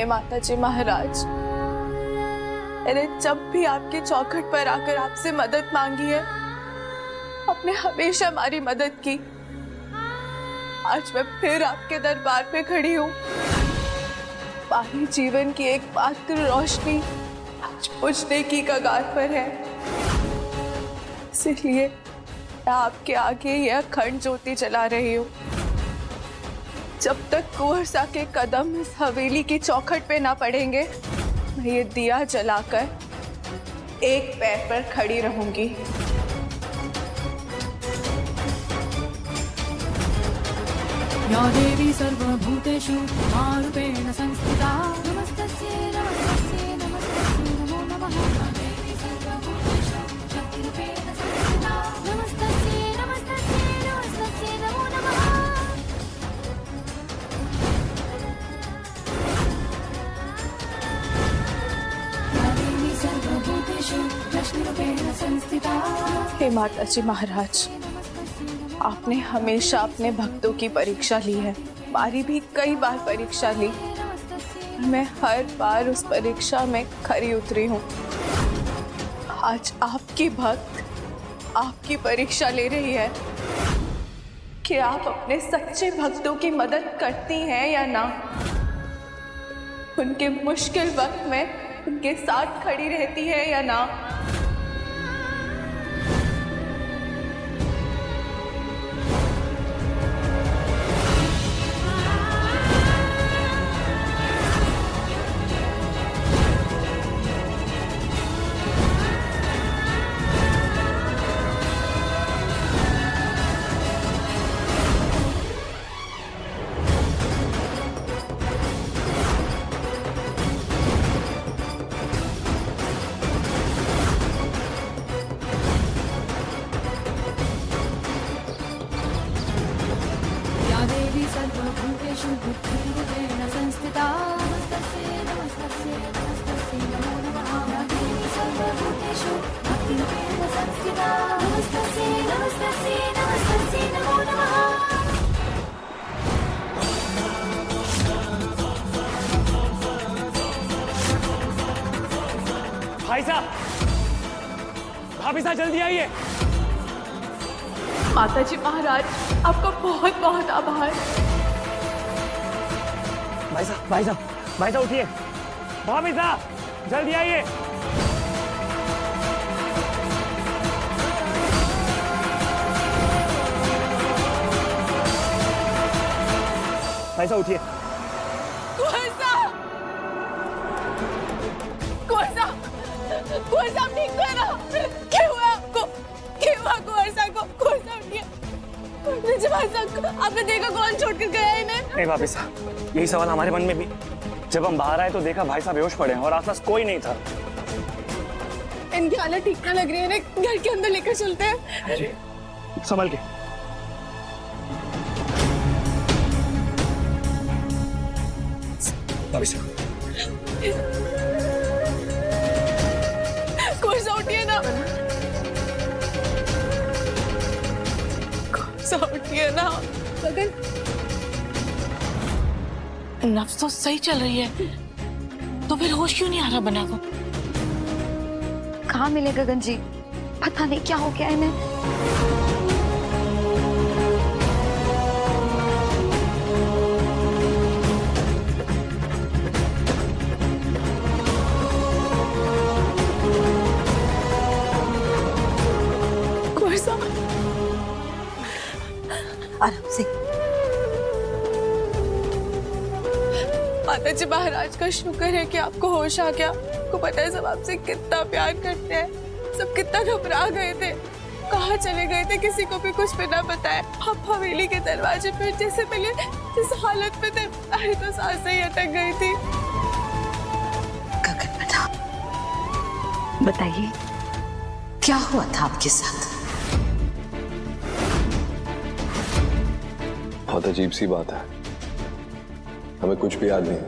हे माता जी महाराज, मैंने जब भी आपके चौखट पर आकर आपसे मदद मांगी है, आपने हमेशा हमारी मदद की। आज मैं फिर आपके दरबार पे खड़ी हूँ। बाकी जीवन की एक मात्र रोशनी आज बुझने की कगार पर है, इसलिए मैं आपके आगे यह अखंड ज्योति जला रही हूँ। जब तक कुंवर सा के कदम इस हवेली की चौखट पे ना पड़ेंगे, मैं ये दिया जलाकर एक पैर पर खड़ी रहूंगी। या देवी सर्वभूतेषु मारूपेण संस्थिता नमस्तस्यै नमस्तस्यै नमस्तस्यै नमो नमः। या देवी सर्वभूतेषु शक्तिरूपेण संस्थिता नमस्तस्यै नमस्तस्यै नमस्तस्यै नमो नमः। या देवी सर्वभूतेषु लक्ष्मीरूपेण संस्थिता। हे माता जी महाराज, आपने हमेशा अपने भक्तों की परीक्षा ली है। हमारी भी कई बार परीक्षा ली, मैं हर बार उस परीक्षा में खरी उतरी हूँ। आज आपकी भक्त आपकी परीक्षा ले रही है कि आप अपने सच्चे भक्तों की मदद करती हैं या ना। उनके मुश्किल वक्त में उनके साथ खड़ी रहती है या ना। सर्वभूतेषु बुद्धिरूपेण संस्थिता नमस्तस्यै नमस्तस्यै नमस्तस्यै नमो नमः। या देवी सर्वभूतेषु भक्तिरूपेण संस्थिता नमस्तस्यै नमस्तस्यै नमस्तस्यै नमो नमः। भाई साहब, भाभी साहब जल्दी आइए। माता जी महाराज, आपका बहुत बहुत आभार। भाई साहब, भाई साहब, भाई साहब उठिए। भाभी साहब जल्दी आइए। भाई साहब उठिए। कुंवर साहब ठीक है ना? क्या हुआ आपको? क्या हुआ कुंवर साहब को? कुंवर साहब उठिए। आपने देखा कौन छोड़ कर गया इन्हें? नहीं भाभी साहब, यही सवाल हमारे मन में भी। जब हम बाहर आए तो देखा भाई साहब बेहोश पड़े हैं और आसपास कोई नहीं था। इनकी हालत ठीक ना लग रही है ना, घर के अंदर लेकर चलते हैं। जी, संभल के। भाभी साहब कुंवर साहब उठिए ना, कुंवर साहब उठिए ना। मगर नफ्स तो सही चल रही है, तो फिर होश क्यों नहीं आ रहा बना को? कहाँ मिले गगन जी? पता नहीं क्या हो गया इन्हें। आराम से। माता जी महाराज का शुक्र है कि आपको होश आ गया। आपको पता है सब आपसे कितना प्यार करते हैं, सब कितना घबरा गए थे, कहाँ चले गए थे, किसी को भी कुछ भी ना बताया। आप हवेली के दरवाजे पे जैसे पहले जिस हालत में थे, अरे तो सांसें ही अटक गई थी। गगन बेटा, बताइए क्या हुआ था आपके साथ? बहुत अजीब सी बात है, हमें कुछ भी याद नहीं।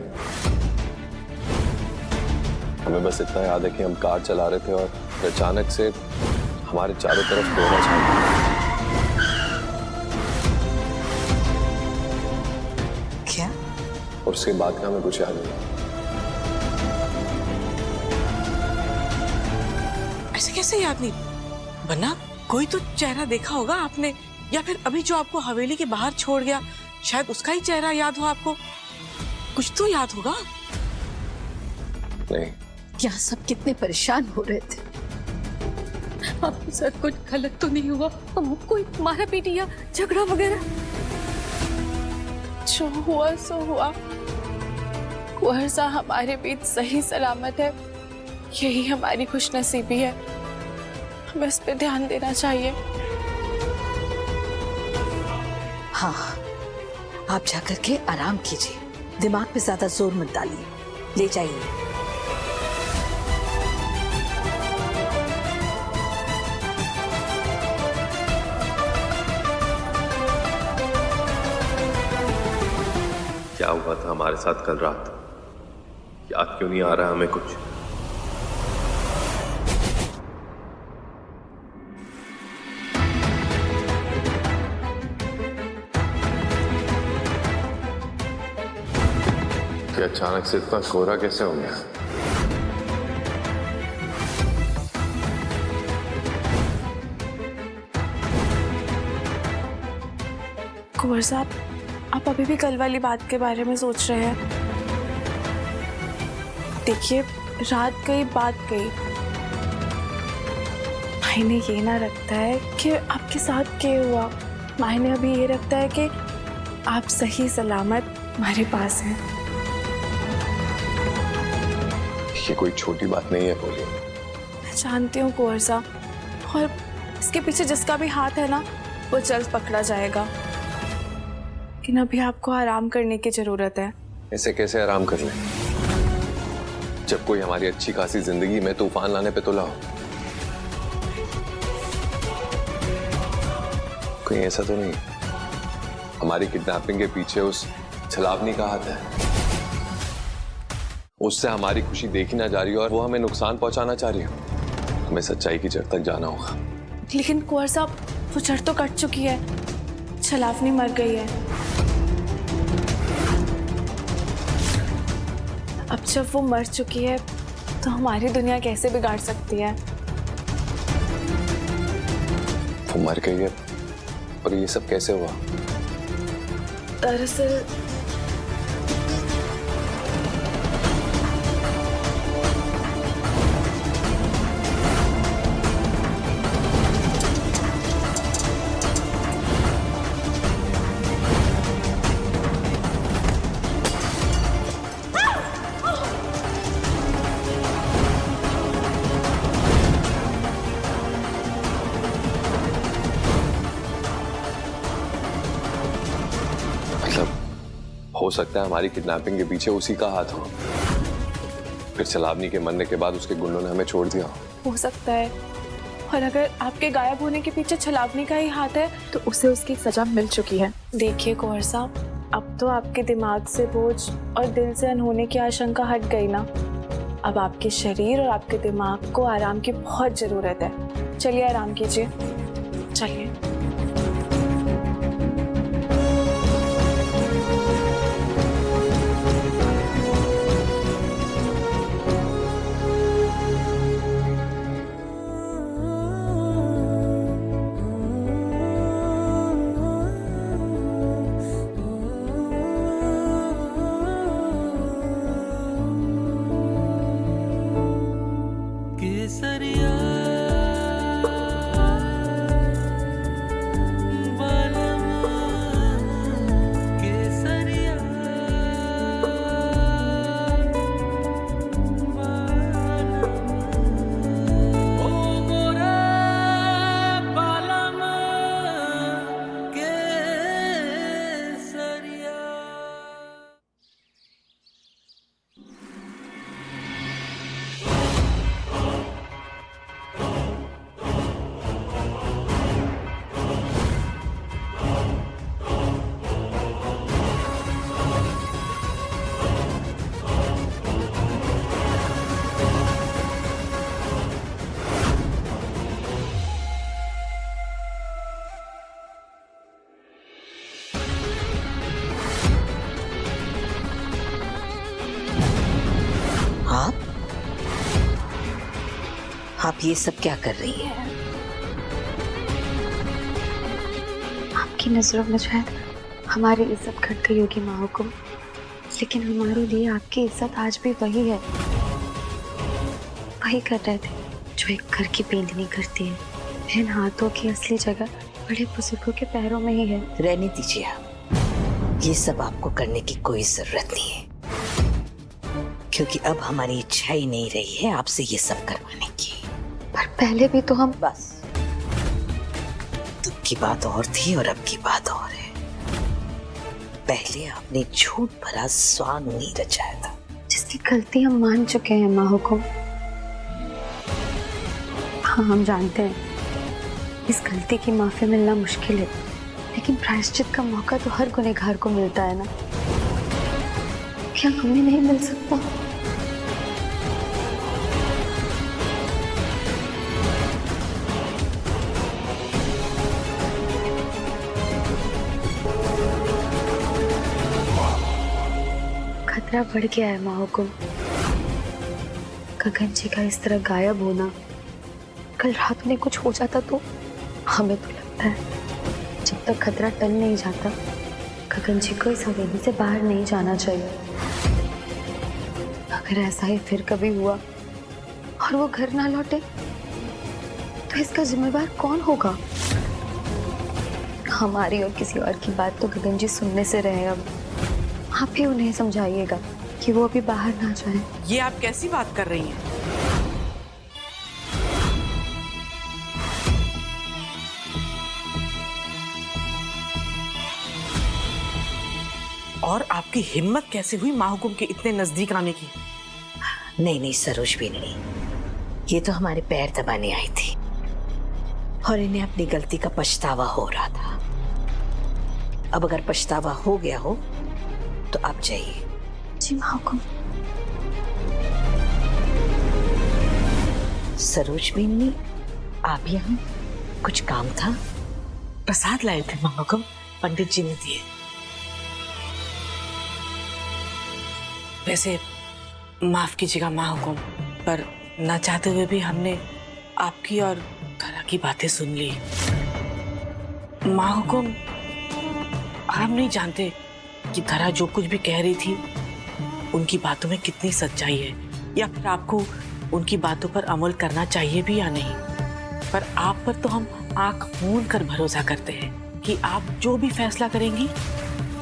हमें बस इतना याद है कि हम कार चला रहे थे और अचानक से हमारे चारों तरफ कोहरा छा गया। क्या? और उसके बाद का हमें कुछ याद नहीं। ऐसे कैसे याद नहीं? वरना कोई तो चेहरा देखा होगा आपने, या फिर अभी जो आपको हवेली के बाहर छोड़ गया शायद उसका ही चेहरा याद हो आपको। कुछ तो याद होगा। नहीं, यहाँ सब कितने परेशान हो रहे थे। आपके साथ कुछ गलत तो नहीं हुआ? हम कोई मारा पीटी या झगड़ा वगैरह? जो हुआ सो हुआ। कुहरसा हमारे बीच सही सलामत है, यही हमारी खुशनसीबी है। हमें इस पे ध्यान देना चाहिए। हाँ, आप जाकर के आराम कीजिए, दिमाग पे ज्यादा जोर मत डालिए, ले जाइए। क्या हुआ था हमारे साथ कल रात? याद क्यों नहीं आ रहा हमें कुछ? कि अचानक से इतना कोहरा कैसे हो गया? कुंवर साहब, आप अभी भी कल वाली बात के बारे में सोच रहे हैं? देखिए, रात गई बात गई। मायने ये ना रखता है कि आपके साथ क्या हुआ, मायने अभी ये रखता है कि आप सही सलामत हमारे पास हैं। ये कोई छोटी बात नहीं है बोली। मैं जानती हूँ कुंवर साहब, और इसके पीछे जिसका भी हाथ है ना, वो जल्द पकड़ा जाएगा। लेकिन अभी आपको आराम करने की जरूरत है। ऐसे कैसे आराम कर लें जब कोई हमारी अच्छी खासी जिंदगी में तूफान लाने पे तुला हो? कोई ऐसा तो नहीं हमारी किडनैपिंग के पीछे उस छलावनी का हाथ है? उससे हमारी खुशी देखी ना जा रही और वो हमें नुकसान पहुंचाना चाह रही है। हमें सच्चाई की जड़ तक जाना होगा। लेकिन कुंवर साहब, वो जड़ तो कट चुकी है, छलावनी मर गई है। अब जब वो मर चुकी है तो हमारी दुनिया कैसे बिगाड़ सकती है? वो मर गई है, और ये सब कैसे हुआ? दरअसल हो सकता है हमारी किडनैपिंग के पीछे उसी का हाथ हो। फिर छलावनी के मरने के बाद उसके गुंडों ने हमें छोड़ दिया हो सकता है। और अगर आपके गायब होने के पीछे छलावनी का ही हाथ है तो उसे उसकी सजा मिल चुकी है। देखिए कुंवर साहब, अब तो आपके दिमाग से बोझ और दिल से अनहोने की आशंका हट गई ना। अब आपके शरीर और आपके दिमाग को आराम की बहुत जरूरत है। चलिए आराम कीजिए, चलिए। आप ये सब क्या कर रही हैं? आपकी नजरों में शायद हमारी इज्जत घट गई होगी माँ हुकुम, लेकिन हमारे लिए आपकी इज्जत आज भी वही है। वही कर रहे थे जो एक घर की पेंदनी करती है। इन हाथों की असली जगह बड़े बुजुर्गों के पैरों में ही है। रहने दीजिए आप, ये सब आपको करने की कोई जरूरत नहीं है, क्योंकि अब हमारी इच्छा ही नहीं रही है आपसे ये सब करवाने की। पर पहले भी तो हम बस, तब की बात और थी और अब की बात और है। पहले आपने झूठ भरा स्वांग नहीं रचाया था, जिसकी गलती हम मान चुके हैं माँ हुकुम। हाँ, हम जानते हैं इस गलती की माफी मिलना मुश्किल है, लेकिन प्रायश्चित का मौका तो हर गुनहगार को मिलता है ना। क्या हमें नहीं मिल सकता? खतरा बढ़ गया है माँ हुकुम। गगन जी का इस तरह गायब होना, कल रात में कुछ हो जाता तो हमें तो लगता है जब तक खतरा टल नहीं जाता गगन जी को इस हवेली से बाहर नहीं जाना चाहिए। अगर ऐसा ही फिर कभी हुआ और वो घर ना लौटे तो इसका जिम्मेवार कौन होगा? हमारी और किसी और की बात तो गगन जी सुनने से रहे। अब आप ही उन्हें समझाइएगा कि वो अभी बाहर ना जाए। ये आप कैसी बात कर रही हैं? और आपकी हिम्मत कैसे हुई माँ हुकुम के इतने नजदीक आने की? नहीं नहीं सरोज भी नहीं, ये तो हमारे पैर दबाने आई थी और इन्हें अपनी गलती का पछतावा हो रहा था। अब अगर पछतावा हो गया हो तो आप जाइए। जी माँ हुकुम। सरोज बीनी, आप यहाँ कुछ काम था? प्रसाद लाए थे माँ हुकुम, पंडित जी ने दिए। वैसे माफ कीजिएगा माँ हुकुम, पर ना चाहते हुए भी हमने आपकी और धरा की बातें सुन ली। माँ हुकुम, हम नहीं जानते कि धरा जो कुछ भी कह रही थी उनकी बातों में कितनी सच्चाई है, या फिर आपको उनकी बातों पर अमल करना चाहिए भी या नहीं। पर आप पर तो हम आंख मूंद कर भरोसा करते हैं कि आप जो भी फैसला करेंगी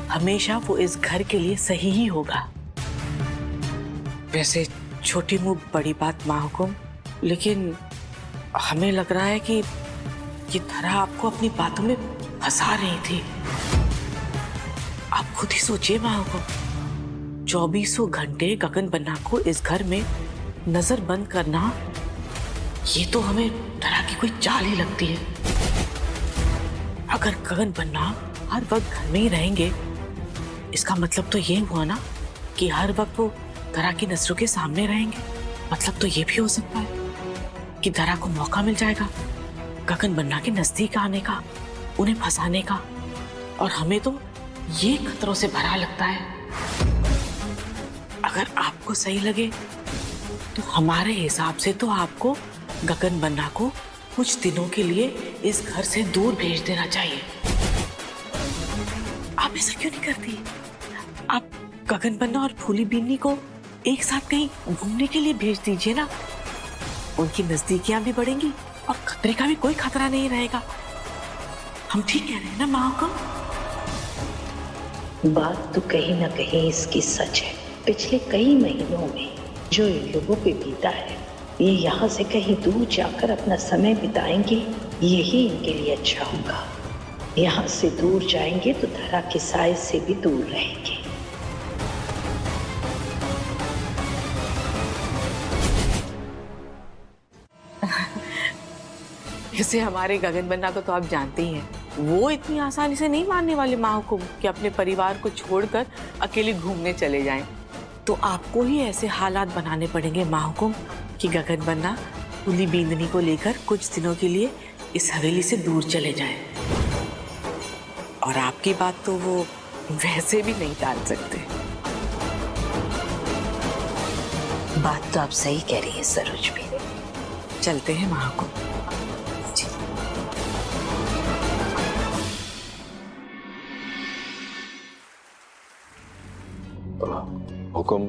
हमेशा वो इस घर के लिए सही ही होगा। वैसे छोटी मुंह बड़ी बात माँ हुकुम, लेकिन हमें लग रहा है कि ये धरा आपको अपनी बातों में फंसा रही थी। आप खुद ही सोचिए माँ हुकुम, 2400 घंटे गगन बन्ना को इस घर में नजर बंद करना, ये तो हमें धरा की कोई चाल ही लगती है। अगर गगन बन्ना हर वक्त घर में ही रहेंगे, इसका मतलब तो ये हुआ ना कि हर वक्त वो धरा की नजरों के सामने रहेंगे। मतलब तो ये भी हो सकता है कि धरा को मौका मिल जाएगा गगन बन्ना के नजदीक आने का, उन्हें फंसाने का, और हमें तो ये खतरों से भरा लगता है। अगर आपको सही लगे तो हमारे हिसाब से तो आपको गगन बन्ना को कुछ दिनों के लिए इस घर से दूर भेज देना चाहिए। आप ऐसा क्यों नहीं करती? आप गगन बन्ना और फूली बीनी को एक साथ कहीं घूमने के लिए भेज दीजिए ना। उनकी नजदीकियां भी बढ़ेंगी और खतरे का भी कोई खतरा नहीं रहेगा। हम ठीक कह रहे हैं ना माँ हुकुम? बात तो कहीं ना कहीं इसकी सच है। पिछले कई महीनों में जो इन लोगों पे बीता है, ये यहाँ से कहीं दूर जाकर अपना समय बिताएंगे, यही इनके लिए अच्छा होगा। यहाँ से दूर जाएंगे तो धरा के साए से भी दूर रहेंगे। जैसे हमारे गगन बन्ना को तो आप जानते ही हैं, वो इतनी आसानी से नहीं मानने वाले माँ हुकुम कि अपने परिवार को छोड़कर अकेले घूमने चले जाएं। तो आपको ही ऐसे हालात बनाने पड़ेंगे माँ हुकुम कि गगन बन्ना फूली बींदनी को लेकर कुछ दिनों के लिए इस हवेली से दूर चले जाएं। और आपकी बात तो वो वैसे भी नहीं टाल सकते। बात तो आप सही कह रही है सरोज भी, चलते हैं महाकुंभ। हुकुम,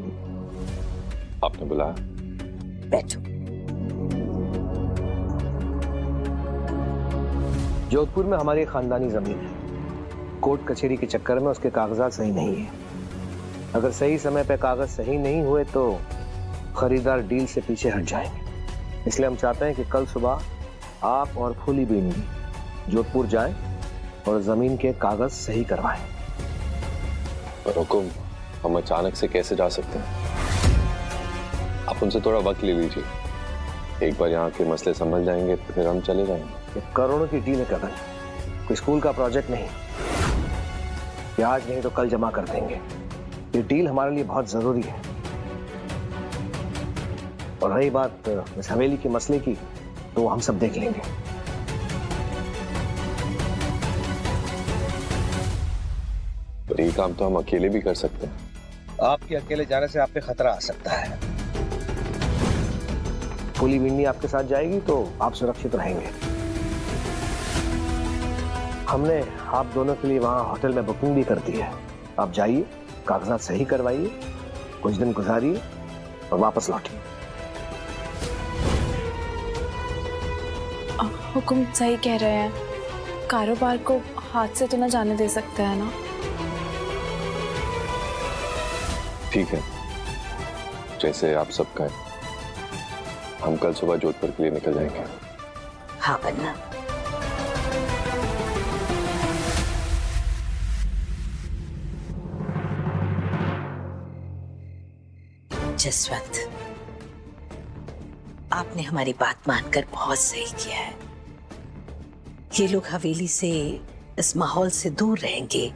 आपने बुलाया? बैठो। जोधपुर में हमारी खानदानी जमीन है। कोर्ट कचहरी के चक्कर में उसके कागजात सही नहीं है। अगर सही समय पे कागज सही नहीं हुए तो खरीदार डील से पीछे हट जाएंगे। इसलिए हम चाहते हैं कि कल सुबह आप और फूली बीनी जोधपुर जाएं और जमीन के कागज सही करवाएं। पर हुकुम, हम अचानक से कैसे जा सकते हैं? आप उनसे थोड़ा वक्त ले लीजिए। एक बार यहाँ के मसले संभल जाएंगे फिर हम चले जाएंगे। ये करोड़ों की डील है कदर, कोई स्कूल का प्रोजेक्ट नहीं। ये आज नहीं तो कल जमा कर देंगे। ये डील हमारे लिए बहुत जरूरी है। और रही बात इस हवेली के मसले की, तो हम सब देख लेंगे। पर ये काम तो हम अकेले भी कर सकते हैं। आपके अकेले जाने से आप पे खतरा आ सकता है। फूली बिन्नी आपके साथ जाएगी तो आप सुरक्षित रहेंगे। हमने आप दोनों के लिए वहां होटल में बुकिंग भी कर दी है। आप जाइए, कागजात सही करवाइए, कुछ दिन गुजारिए और वापस लौटिए। हुकुम सही कह रहे हैं, कारोबार को हाथ से तो ना जाने दे सकते हैं ना। ठीक है, जैसे आप सब कहें। हम कल सुबह जोधपुर के लिए निकल जाएंगे। हाँ बन्ना। जसवंत, आपने हमारी बात मानकर बहुत सही किया है। ये लोग हवेली से, इस माहौल से दूर रहेंगे,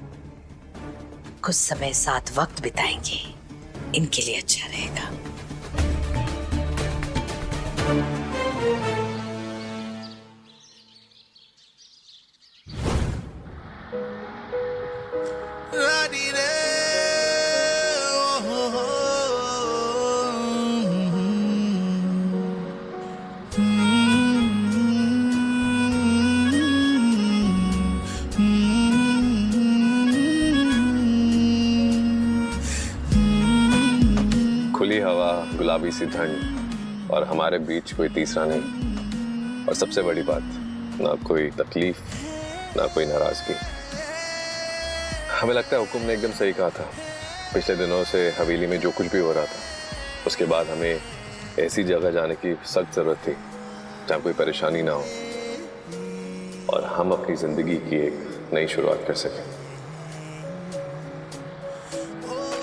कुछ समय साथ वक्त बिताएंगे, इनके लिए अच्छा रहेगा। खुली हवा, गुलाबी सी ठंड और हमारे बीच कोई तीसरा नहीं। और सबसे बड़ी बात, ना कोई तकलीफ, ना कोई नाराजगी। हमें लगता है हुकुम ने एकदम सही कहा था। पिछले दिनों से हवेली में जो कुछ भी हो रहा था, उसके बाद हमें ऐसी जगह जाने की सख्त जरूरत थी जहाँ कोई परेशानी ना हो और हम अपनी जिंदगी की एक नई शुरुआत कर सकें।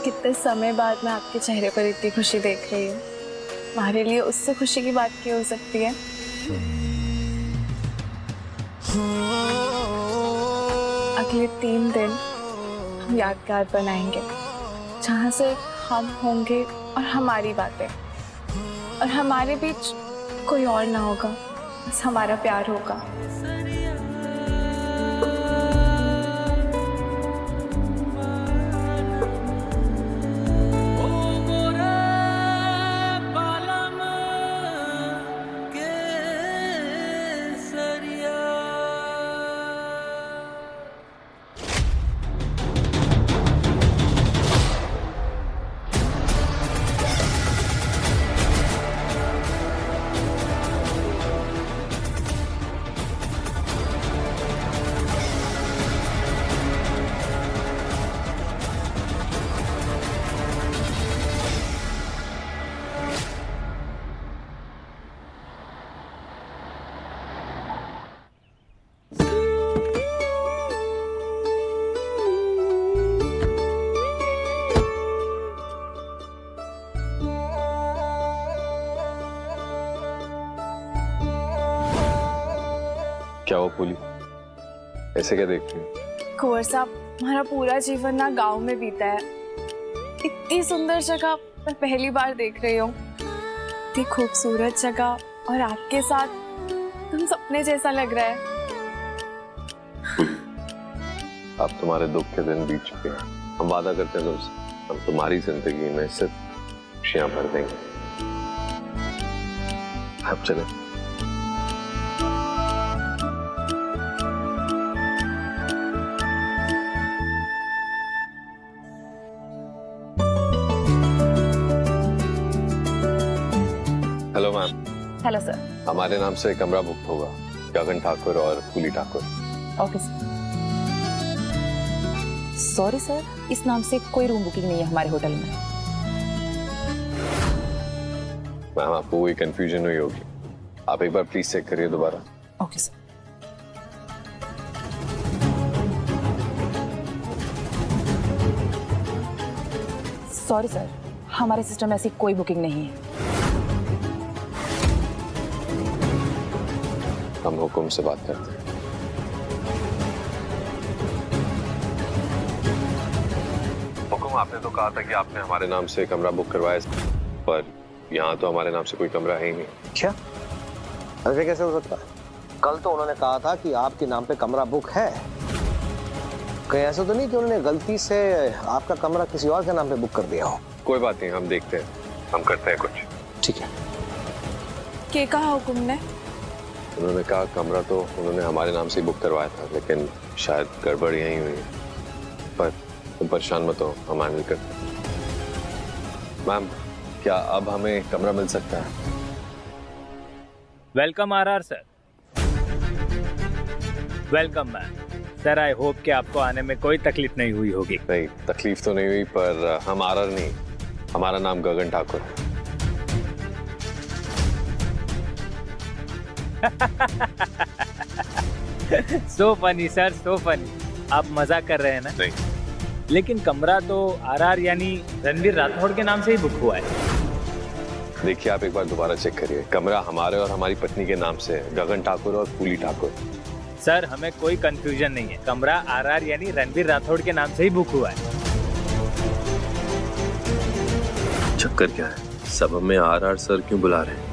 कितने समय बाद मैं आपके चेहरे पर इतनी खुशी देख रही हूँ। हमारे लिए उससे खुशी की बात क्या हो सकती है? अगले 3 दिन हम यादगार बनाएंगे, जहाँ से हम होंगे और हमारी बातें, और हमारे बीच कोई और ना होगा, बस हमारा प्यार होगा। क्या हो फूली, ऐसे क्या देख रही हो? कुंवर साहब, हमारा पूरा जीवन ना गांव में बीता है। इतनी सुंदर जगह मैं पहली बार देख रही हूँ। इतनी खूबसूरत जगह और आपके साथ तुम सपने जैसा लग रहा है। अब तुम्हारे दुख के दिन बीत चुके हैं। हम वादा करते हैं तुमसे, हम तुम्हारी जिंदगी में सिर्फ खुशियां भर देंगे। अब चले। Hello ma'am, hello sir. हमारे नाम से कमरा बुक होगा, गगन ठाकुर और फूली Thakur. Okay sir. Sorry sir, इस नाम से कोई रूम बुकिंग नहीं है हमारे होटल में। मैम आपको कोई कंफ्यूजन हुई होगी, आप एक बार प्लीज चेक करिए दोबारा। Okay sir. सॉरी सर, हमारे सिस्टम में ऐसी कोई बुकिंग नहीं है। हम हुकुम से बात करते हैं। हुकुम, आपने तो कहा था कि आपने हमारे नाम से कमरा बुक करवाया, पर यहाँ तो हमारे नाम से कोई कमरा है ही नहीं। क्या? ऐसे कैसे हो सकता है? कल तो उन्होंने कहा था कि आपके नाम पे कमरा बुक है। कहीं ऐसा तो नहीं कि उन्होंने गलती से आपका कमरा किसी और के नाम पे बुक कर दिया हो? कोई बात नहीं, हम देखते हैं, हम करते हैं कुछ। ठीक है। क्या कहा हुकुम ने? उन्होंने कहा कमरा तो उन्होंने हमारे नाम से बुक करवाया था, लेकिन शायद गड़बड़ यहीं हुई है। पर तुम परेशान मत हो, हम हैंडल करते हैं। मैम, क्या अब हमें कमरा मिल सकता है? Welcome RR sir. Welcome ma'am. Sir I hope कि आपको आने में कोई तकलीफ नहीं हुई होगी। नहीं, तकलीफ तो नहीं हुई, पर हम आरआर नहीं, हमारा नाम गगन ठाकुर है। So funny sir, so funny. आप मजाक कर रहे हैं ना? नहीं। लेकिन कमरा तो आरआर यानी रणवीर राठौड़ के नाम से ही बुक हुआ है। देखिए, आप एक बार दोबारा चेक करिए, कमरा हमारे और हमारी पत्नी के नाम से है, गगन ठाकुर और फूली ठाकुर। सर हमें कोई कंफ्यूजन नहीं है, कमरा आरआर यानी रणवीर राठौड़ के नाम से ही बुक हुआ है। चक्कर क्या है? सब हमें आरआर सर क्यों बुला रहे हैं?